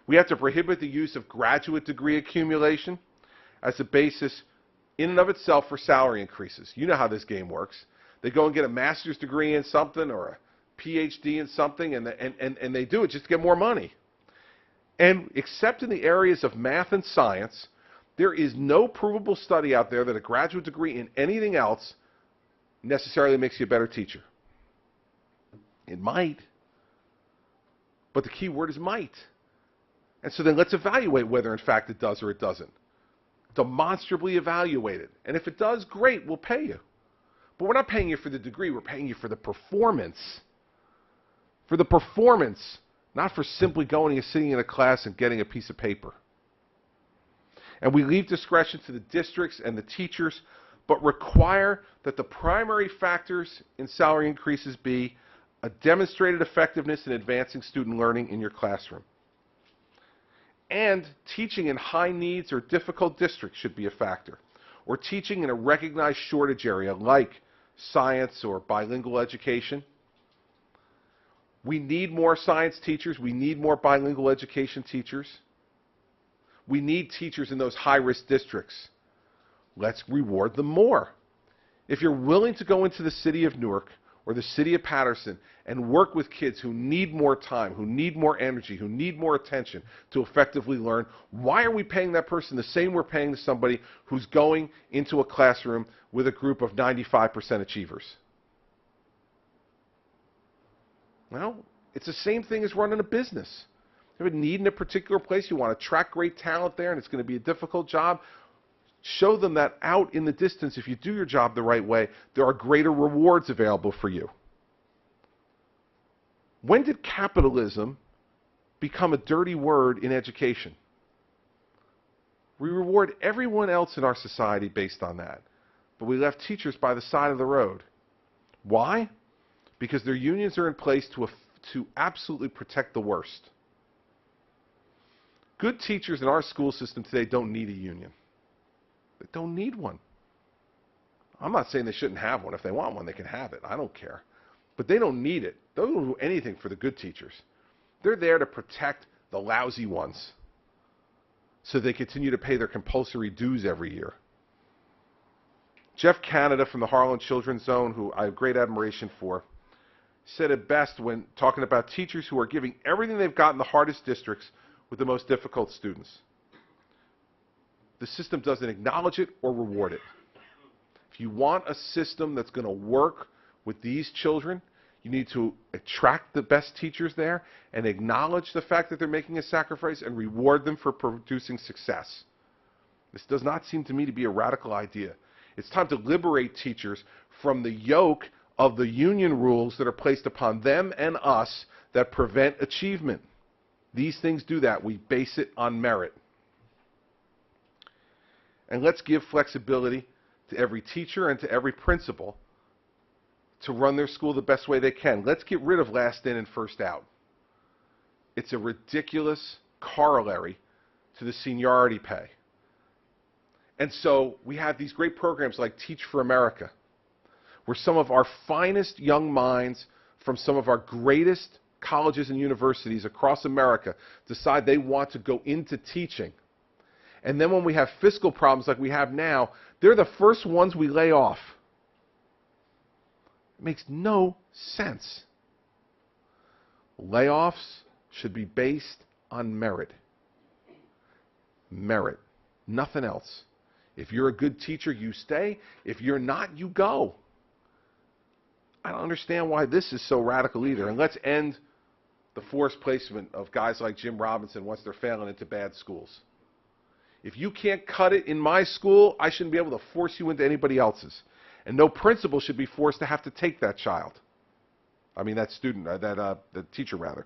We have to prohibit the use of graduate degree accumulation as a basis in and of itself for salary increases. You know how this game works. They go and get a master's degree in something or a PhD in something, and they do it just to get more money. And except in the areas of math and science, there is no provable study out there that a graduate degree in anything else necessarily makes you a better teacher. It might, but the key word is might. And so then let's evaluate whether in fact it does or it doesn't. Demonstrably evaluate it. And if it does, great, we'll pay you. But we're not paying you for the degree, we're paying you for the performance. For the performance, not for simply going and sitting in a class and getting a piece of paper. And we leave discretion to the districts and the teachers, but require that the primary factors in salary increases be a demonstrated effectiveness in advancing student learning in your classroom. And teaching in high needs or difficult districts should be a factor. Or teaching in a recognized shortage area like science or bilingual education. We need more science teachers. We need more bilingual education teachers. We need teachers in those high-risk districts. Let's reward them more. If you're willing to go into the city of Newark or the city of Patterson and work with kids who need more time, who need more energy, who need more attention to effectively learn, why are we paying that person the same we're paying to somebody who's going into a classroom with a group of 95% achievers? Well, it's the same thing as running a business. You have a need in a particular place, you want to attract great talent there, and it's going to be a difficult job. Show them that out in the distance, if you do your job the right way, there are greater rewards available for you. When did capitalism become a dirty word in education? We reward everyone else in our society based on that, but we left teachers by the side of the road. Why? Because their unions are in place to absolutely protect the worst. Good teachers in our school system today don't need a union. They don't need one. I'm not saying they shouldn't have one. If they want one, they can have it. I don't care. But they don't need it. They don't do anything for the good teachers. They're there to protect the lousy ones so they continue to pay their compulsory dues every year. Jeff Canada from the Harlan Children's Zone, who I have great admiration for, said it best when talking about teachers who are giving everything they've got in the hardest districts with the most difficult students. The system doesn't acknowledge it or reward it. If you want a system that's going to work with these children, you need to attract the best teachers there and acknowledge the fact that they're making a sacrifice and reward them for producing success. This does not seem to me to be a radical idea. It's time to liberate teachers from the yoke of the union rules that are placed upon them and us that prevent achievement. These things do that. We base it on merit. And let's give flexibility to every teacher and to every principal to run their school the best way they can. Let's get rid of last in and first out. It's a ridiculous corollary to the seniority pay. And so we have these great programs like Teach for America, where some of our finest young minds from some of our greatest colleges and universities across America decide they want to go into teaching. And then when we have fiscal problems like we have now, they're the first ones we lay off. It makes no sense. Layoffs should be based on merit. Merit. Nothing else. If you're a good teacher, you stay. If you're not, you go. I don't understand why this is so radical either. And let's end the forced placement of guys like Jim Robinson once they're failing into bad schools. If you can't cut it in my school, I shouldn't be able to force you into anybody else's. And no principal should be forced to have to take that child. I mean, that student, the teacher rather.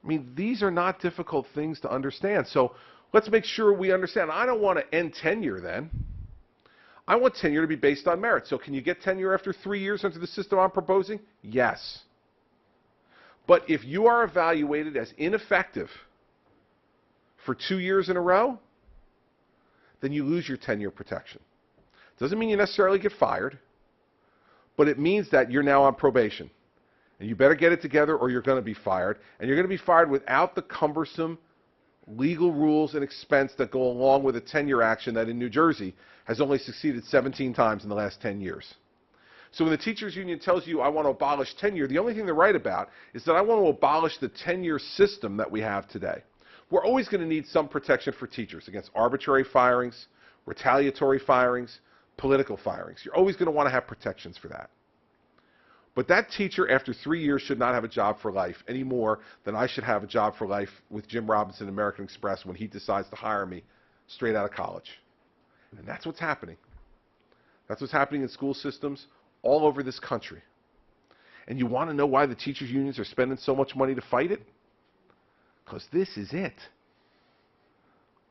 I mean, these are not difficult things to understand. So let's make sure we understand. I don't want to end tenure then. I want tenure to be based on merit. So can you get tenure after 3 years under the system I'm proposing? Yes. But if you are evaluated as ineffective for 2 years in a row, then you lose your tenure protection. Doesn't mean you necessarily get fired, but it means that you're now on probation. And you better get it together or you're going to be fired. And you're going to be fired without the cumbersome legal rules and expense that go along with a tenure action that in New Jersey has only succeeded 17 times in the last 10 years. So when the teachers union tells you I want to abolish tenure, the only thing they're right about is that I want to abolish the tenure system that we have today. We're always going to need some protection for teachers against arbitrary firings, retaliatory firings, political firings. You're always going to want to have protections for that. But that teacher, after 3 years, should not have a job for life any more than I should have a job for life with Jim Robinson at American Express when he decides to hire me straight out of college. And that's what's happening. That's what's happening in school systems all over this country. And you want to know why the teachers' unions are spending so much money to fight it? Because this is it.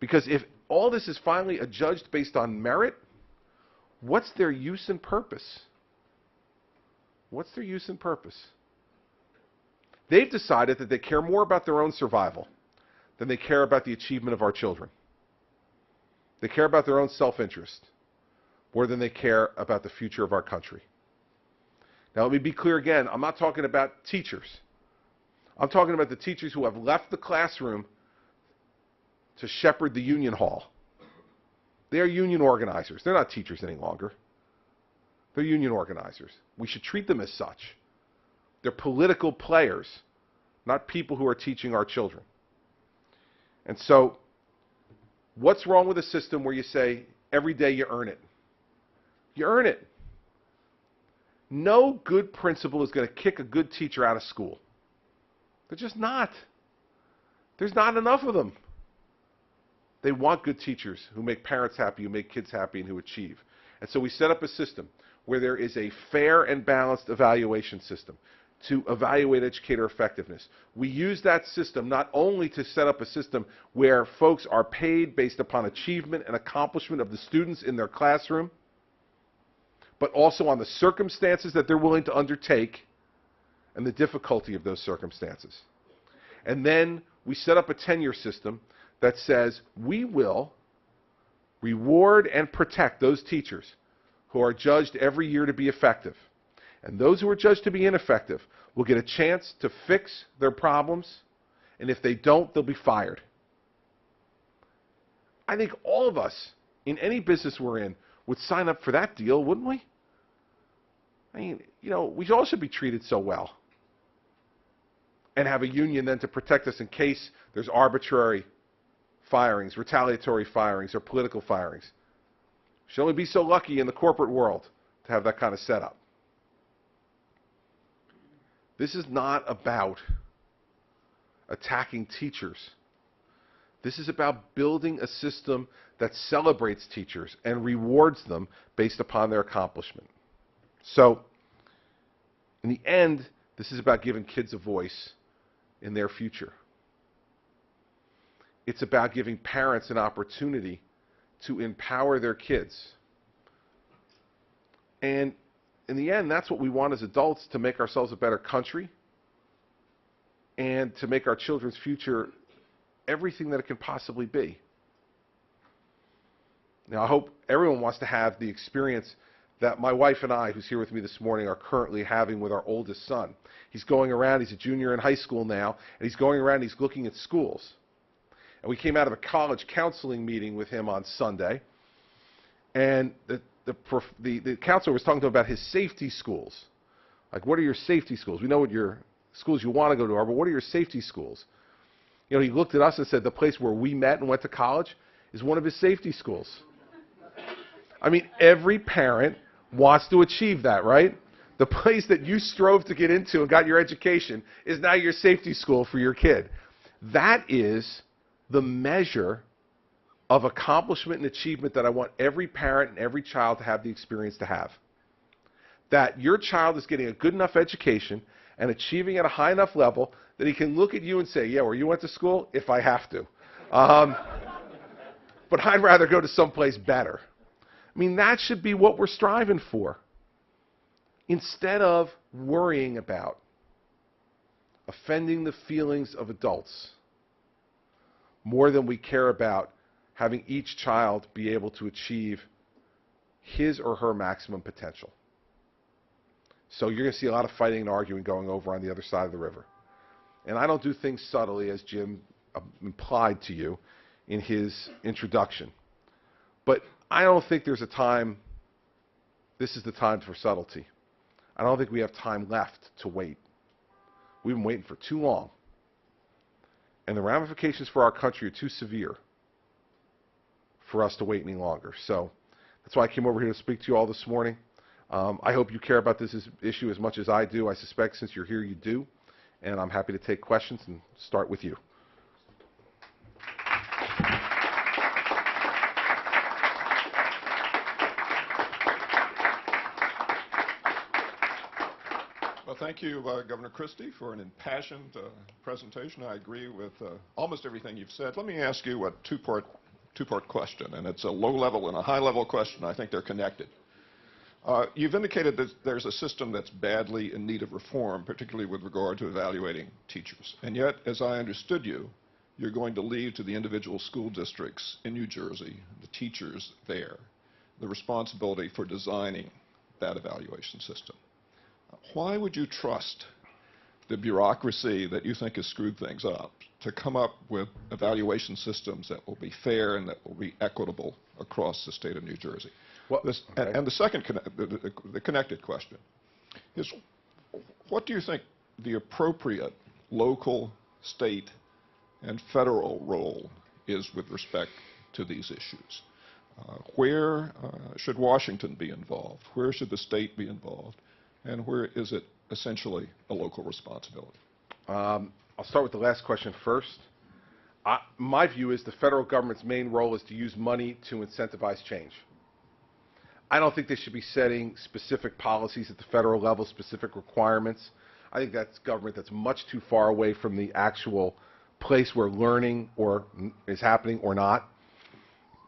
Because if all this is finally adjudged based on merit, what's their use and purpose? What's their use and purpose? They've decided that they care more about their own survival than they care about the achievement of our children. They care about their own self-interest more than they care about the future of our country. Now, let me be clear again. I'm not talking about teachers. I'm talking about the teachers who have left the classroom to shepherd the union hall. They're union organizers. They're not teachers any longer. They're union organizers. We should treat them as such. They're political players, not people who are teaching our children. And so, what's wrong with a system where you say, every day you earn it? You earn it. No good principal is going to kick a good teacher out of school. They're just not. There's not enough of them. They want good teachers who make parents happy, who make kids happy, and who achieve. And so we set up a system where there is a fair and balanced evaluation system to evaluate educator effectiveness. We use that system not only to set up a system where folks are paid based upon achievement and accomplishment of the students in their classroom, but also on the circumstances that they're willing to undertake and the difficulty of those circumstances. And then we set up a tenure system that says we will reward and protect those teachers who are judged every year to be effective. And those who are judged to be ineffective will get a chance to fix their problems, and if they don't, they'll be fired. I think all of us, in any business we're in, would sign up for that deal, wouldn't we? I mean, you know, we all should be treated so well. And have a union then to protect us in case there's arbitrary firings, retaliatory firings, or political firings. We should only be so lucky in the corporate world to have that kind of setup. This is not about attacking teachers. This is about building a system that celebrates teachers and rewards them based upon their accomplishment. So, in the end, this is about giving kids a voice in their future. It's about giving parents an opportunity to empower their kids. And in the end, that's what we want as adults, to make ourselves a better country and to make our children's future everything that it can possibly be. Now, I hope everyone wants to have the experience that my wife and I, who's here with me this morning, are currently having with our oldest son. He's going around, he's a junior in high school now, and he's going around, he's looking at schools. And we came out of a college counseling meeting with him on Sunday, and the counselor was talking to him about his safety schools. Like, what are your safety schools? We know what your schools you want to go to are, but what are your safety schools? You know, he looked at us and said the place where we met and went to college is one of his safety schools. I mean, every parent wants to achieve that, right? The place that you strove to get into and got your education is now your safety school for your kid. That is the measure of accomplishment and achievement that I want every parent and every child to have the experience to have. That your child is getting a good enough education and achieving at a high enough level that he can look at you and say, yeah, where you went to school, if I have to. But I'd rather go to someplace better. I mean, that should be what we're striving for. Instead of worrying about offending the feelings of adults more than we care about having each child be able to achieve his or her maximum potential. So you're going to see a lot of fighting and arguing going over on the other side of the river. And I don't do things subtly, as Jim implied to you in his introduction. But I don't think there's a time, this is the time for subtlety. I don't think we have time left to wait. We've been waiting for too long. And the ramifications for our country are too severe for us to wait any longer. So that's why I came over here to speak to you all this morning. I hope you care about this issue as much as I do. I suspect since you're here, you do. And I'm happy to take questions and start with you. Well, thank you, Governor Christie, for an impassioned presentation. I agree with almost everything you've said. Let me ask you a two-part question, and it's a low-level and a high-level question. I think they're connected. You've indicated that there's a system that's badly in need of reform, particularly with regard to evaluating teachers. And yet, as I understood you, you're going to leave to the individual school districts in New Jersey, the teachers there, the responsibility for designing that evaluation system. Why would you trust the bureaucracy that you think has screwed things up to come up with evaluation systems that will be fair and that will be equitable across the state of New Jersey? Well, and the second, the connected question is, what do you think the appropriate local, state, and federal role is with respect to these issues? Where should Washington be involved? Where should the state be involved? And where is it essentially a local responsibility? I'll start with the last question first. My view is the federal government's main role is to use money to incentivize change. I don't think they should be setting specific policies at the federal level, specific requirements. I think that's government that's much too far away from the actual place where learning is happening or not.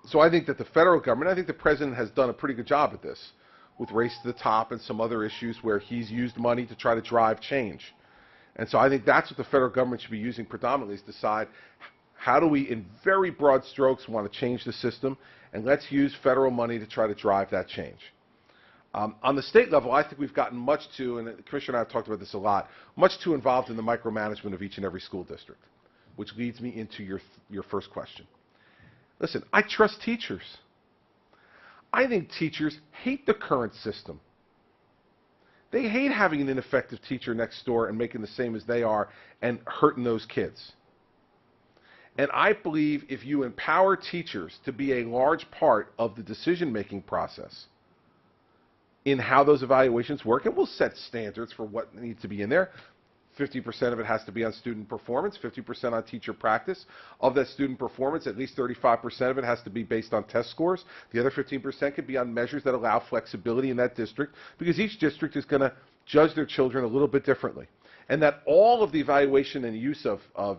So I think that the federal government, I think the president has done a pretty good job at this with Race to the Top and some other issues where he's used money to try to drive change. And so I think that's what the federal government should be using predominantly, is decide how do we, in very broad strokes, want to change the system, and let's use federal money to try to drive that change. On the state level, I think we've gotten much too, and the Commissioner and I have talked about this a lot, much too involved in the micromanagement of each and every school district, which leads me into your first question. Listen, I trust teachers. I think teachers hate the current system. They hate having an ineffective teacher next door and making the same as they are and hurting those kids. And I believe if you empower teachers to be a large part of the decision-making process in how those evaluations work, and we'll set standards for what needs to be in there. 50% of it has to be on student performance, 50% on teacher practice. Of that student performance, at least 35% of it has to be based on test scores. The other 15% could be on measures that allow flexibility in that district, because each district is going to judge their children a little bit differently. And that all of the evaluation and use of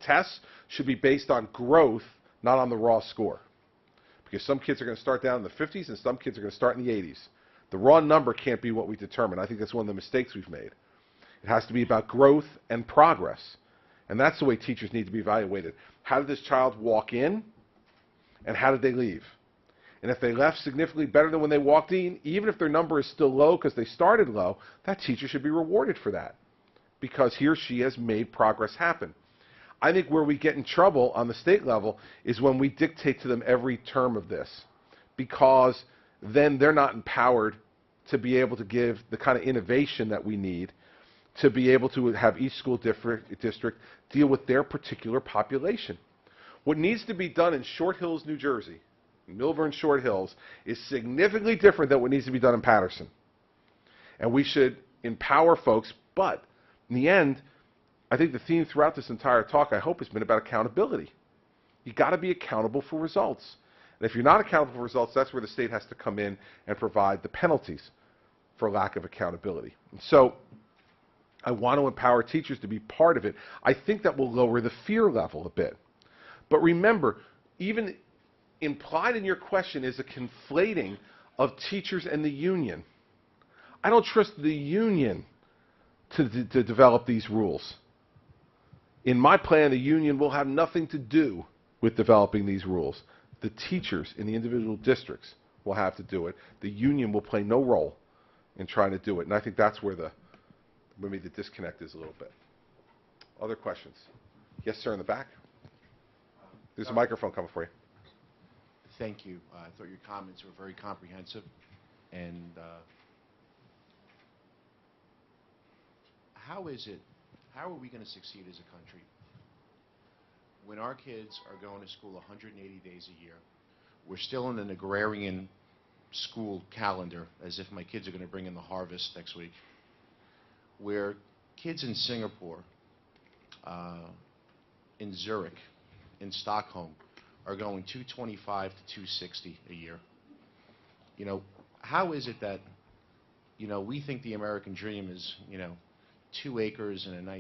tests should be based on growth, not on the raw score. Because some kids are going to start down in the 50s and some kids are going to start in the 80s. The raw number can't be what we determine. I think that's one of the mistakes we've made. It has to be about growth and progress. And that's the way teachers need to be evaluated. How did this child walk in, and how did they leave? And if they left significantly better than when they walked in, even if their number is still low because they started low, that teacher should be rewarded for that, because he or she has made progress happen. I think where we get in trouble on the state level is when we dictate to them every term of this, because then they're not empowered to be able to give the kind of innovation that we need to be able to have each school district deal with their particular population. What needs to be done in Short Hills, New Jersey, Milburn Short Hills, is significantly different than what needs to be done in Patterson. And we should empower folks, but in the end, I think the theme throughout this entire talk, I hope, has been about accountability. You've got to be accountable for results. And if you're not accountable for results, that's where the state has to come in and provide the penalties for lack of accountability. And so I want to empower teachers to be part of it. I think that will lower the fear level a bit. But remember, even implied in your question is a conflating of teachers and the union. I don't trust the union to develop these rules. In my plan, the union will have nothing to do with developing these rules. The teachers in the individual districts will have to do it. The union will play no role in trying to do it. And I think that's where maybe the disconnect is a little bit. Other questions? Yes, sir, in the back. There's a microphone coming for you. Thank you. I thought your comments were very comprehensive. And how are we going to succeed as a country when our kids are going to school 180 days a year? We're still in an agrarian school calendar, as if my kids are going to bring in the harvest next week, where kids in Singapore, in Zurich, in Stockholm, are going 225 to 260 a year. You know, how is it that, you know, we think the American dream is, you know, 2 acres and a nice